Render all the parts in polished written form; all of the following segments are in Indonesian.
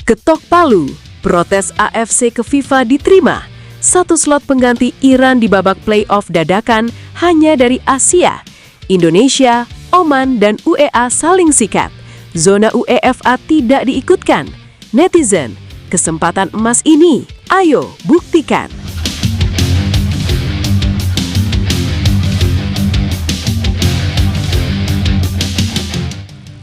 Ketok palu, protes AFC ke FIFA diterima. Satu slot pengganti Iran di babak playoff dadakan hanya dari Asia. Indonesia, Oman, dan UEA saling sikat. Zona UEFA tidak diikutkan. Netizen, kesempatan emas ini, ayo buktikan.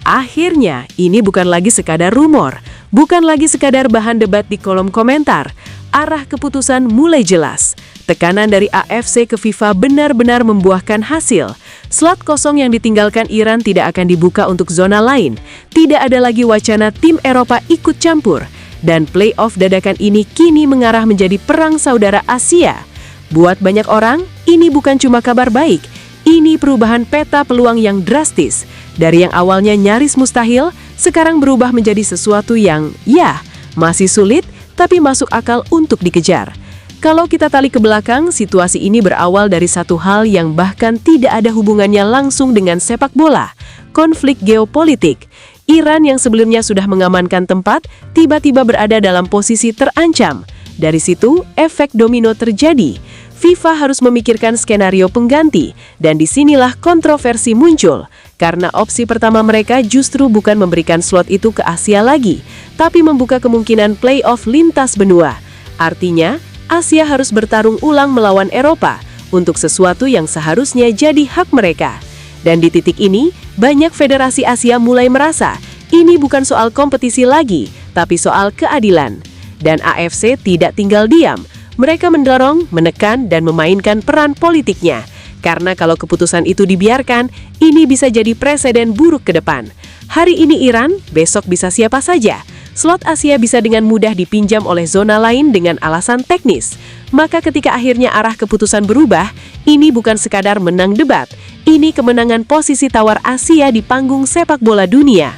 Akhirnya, ini bukan lagi sekadar rumor, bukan lagi sekadar bahan debat di kolom komentar. Arah keputusan mulai jelas. Tekanan dari AFC ke FIFA benar-benar membuahkan hasil. Slot kosong yang ditinggalkan Iran tidak akan dibuka untuk zona lain. Tidak ada lagi wacana tim Eropa ikut campur. Dan playoff dadakan ini kini mengarah menjadi perang saudara Asia. Buat banyak orang, ini bukan cuma kabar baik. Ini perubahan peta peluang yang drastis. Dari yang awalnya nyaris mustahil, sekarang berubah menjadi sesuatu yang, ya, masih sulit, tapi masuk akal untuk dikejar. Kalau kita tarik ke belakang, situasi ini berawal dari satu hal yang bahkan tidak ada hubungannya langsung dengan sepak bola, konflik geopolitik. Iran yang sebelumnya sudah mengamankan tempat, tiba-tiba berada dalam posisi terancam. Dari situ, efek domino terjadi. FIFA harus memikirkan skenario pengganti, dan disinilah kontroversi muncul. Karena opsi pertama mereka justru bukan memberikan slot itu ke Asia lagi, tapi membuka kemungkinan playoff lintas benua. Artinya, Asia harus bertarung ulang melawan Eropa untuk sesuatu yang seharusnya jadi hak mereka. Dan di titik ini, banyak federasi Asia mulai merasa ini bukan soal kompetisi lagi, tapi soal keadilan. Dan AFC tidak tinggal diam. Mereka mendorong, menekan, dan memainkan peran politiknya. Karena kalau keputusan itu dibiarkan, ini bisa jadi presiden buruk ke depan. Hari ini Iran, besok bisa siapa saja. Slot Asia bisa dengan mudah dipinjam oleh zona lain dengan alasan teknis. Maka ketika akhirnya arah keputusan berubah, ini bukan sekadar menang debat. Ini kemenangan posisi tawar Asia di panggung sepak bola dunia.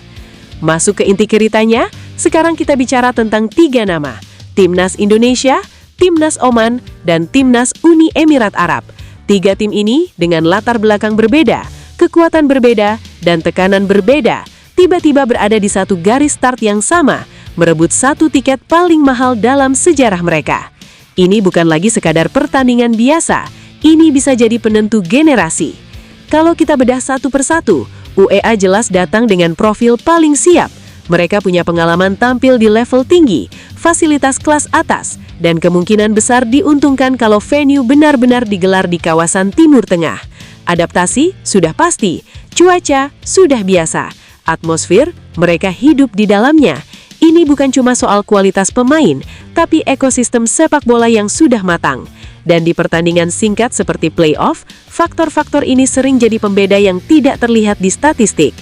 Masuk ke inti ceritanya, sekarang kita bicara tentang 3 nama. Timnas Indonesia, Timnas Oman, dan Timnas Uni Emirat Arab. 3 tim ini dengan latar belakang berbeda, kekuatan berbeda, dan tekanan berbeda, tiba-tiba berada di satu garis start yang sama, merebut satu tiket paling mahal dalam sejarah mereka. Ini bukan lagi sekadar pertandingan biasa, ini bisa jadi penentu generasi. Kalau kita bedah satu persatu, UEA jelas datang dengan profil paling siap. Mereka punya pengalaman tampil di level tinggi, fasilitas kelas atas, dan kemungkinan besar diuntungkan kalau venue benar-benar digelar di kawasan Timur Tengah. Adaptasi sudah pasti, cuaca sudah biasa, atmosfer mereka hidup di dalamnya. Ini bukan cuma soal kualitas pemain, tapi ekosistem sepak bola yang sudah matang. Dan di pertandingan singkat seperti playoff, faktor-faktor ini sering jadi pembeda yang tidak terlihat di statistik.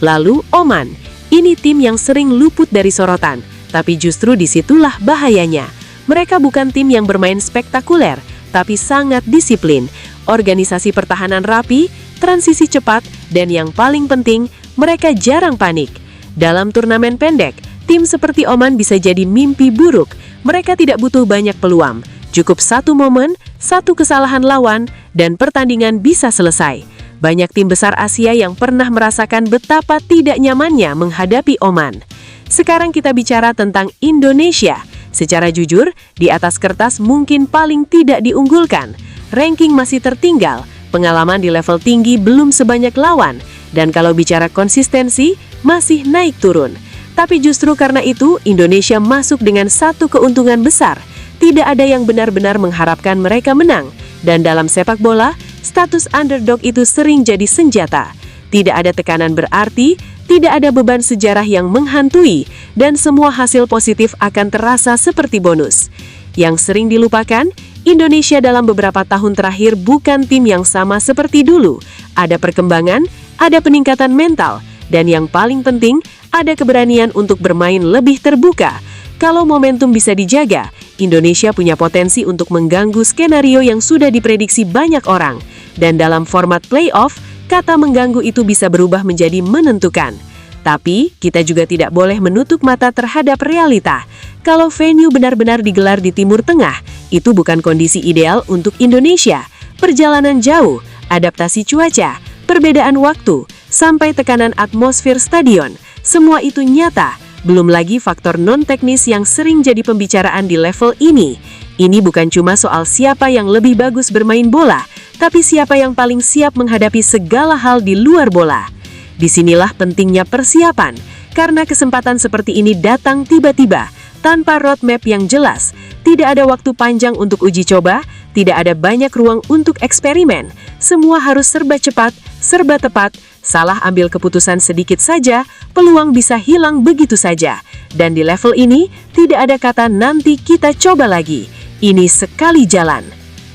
Lalu Oman, ini tim yang sering luput dari sorotan, tapi justru disitulah bahayanya. Mereka bukan tim yang bermain spektakuler, tapi sangat disiplin. Organisasi pertahanan rapi, transisi cepat, dan yang paling penting, mereka jarang panik. Dalam turnamen pendek, tim seperti Oman bisa jadi mimpi buruk. Mereka tidak butuh banyak peluang. Cukup satu momen, satu kesalahan lawan, dan pertandingan bisa selesai. Banyak tim besar Asia yang pernah merasakan betapa tidak nyamannya menghadapi Oman. Sekarang kita bicara tentang Indonesia. Secara jujur, di atas kertas mungkin paling tidak diunggulkan. Ranking masih tertinggal, pengalaman di level tinggi belum sebanyak lawan, dan kalau bicara konsistensi, masih naik turun. Tapi justru karena itu, Indonesia masuk dengan satu keuntungan besar. Tidak ada yang benar-benar mengharapkan mereka menang, dan dalam sepak bola, status underdog itu sering jadi senjata. Tidak ada tekanan berarti, tidak ada beban sejarah yang menghantui, dan semua hasil positif akan terasa seperti bonus. Yang sering dilupakan, Indonesia dalam beberapa tahun terakhir bukan tim yang sama seperti dulu. Ada perkembangan, ada peningkatan mental, dan yang paling penting, ada keberanian untuk bermain lebih terbuka. Kalau momentum bisa dijaga, Indonesia punya potensi untuk mengganggu skenario yang sudah diprediksi banyak orang. Dan dalam format playoff, kata mengganggu itu bisa berubah menjadi menentukan. Tapi, kita juga tidak boleh menutup mata terhadap realita. Kalau venue benar-benar digelar di Timur Tengah, itu bukan kondisi ideal untuk Indonesia. Perjalanan jauh, adaptasi cuaca, perbedaan waktu, sampai tekanan atmosfer stadion, semua itu nyata. Belum lagi faktor non-teknis yang sering jadi pembicaraan di level ini. Ini bukan cuma soal siapa yang lebih bagus bermain bola, tapi siapa yang paling siap menghadapi segala hal di luar bola. Disinilah pentingnya persiapan, karena kesempatan seperti ini datang tiba-tiba, tanpa roadmap yang jelas. Tidak ada waktu panjang untuk uji coba, tidak ada banyak ruang untuk eksperimen. Semua harus serba cepat, serba tepat. Salah ambil keputusan sedikit saja, peluang bisa hilang begitu saja. Dan di level ini, tidak ada kata nanti kita coba lagi. Ini sekali jalan.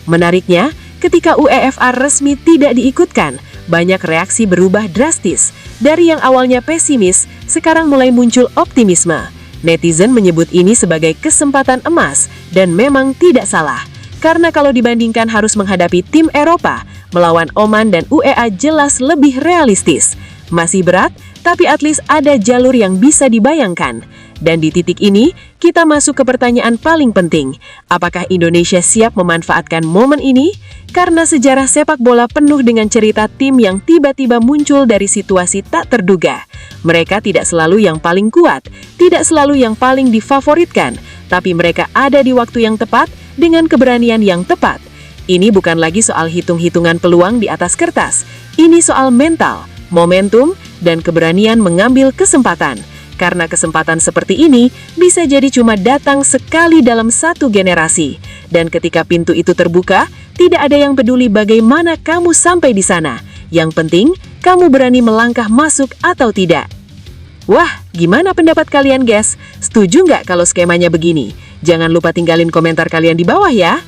Menariknya, ketika UEFA resmi tidak diikutkan, banyak reaksi berubah drastis. Dari yang awalnya pesimis, sekarang mulai muncul optimisme. Netizen menyebut ini sebagai kesempatan emas, dan memang tidak salah. Karena kalau dibandingkan harus menghadapi tim Eropa, melawan Oman dan UEA jelas lebih realistis. Masih berat, tapi at least ada jalur yang bisa dibayangkan. Dan di titik ini, kita masuk ke pertanyaan paling penting. Apakah Indonesia siap memanfaatkan momen ini? Karena sejarah sepak bola penuh dengan cerita tim yang tiba-tiba muncul dari situasi tak terduga. Mereka tidak selalu yang paling kuat, tidak selalu yang paling difavoritkan, tapi mereka ada di waktu yang tepat, dengan keberanian yang tepat. Ini bukan lagi soal hitung-hitungan peluang di atas kertas. Ini soal mental, momentum, dan keberanian mengambil kesempatan. Karena kesempatan seperti ini bisa jadi cuma datang sekali dalam satu generasi. Dan ketika pintu itu terbuka, tidak ada yang peduli bagaimana kamu sampai di sana. Yang penting, kamu berani melangkah masuk atau tidak. Wah, gimana pendapat kalian guys? Setuju nggak kalau skemanya begini? Jangan lupa tinggalin komentar kalian di bawah ya.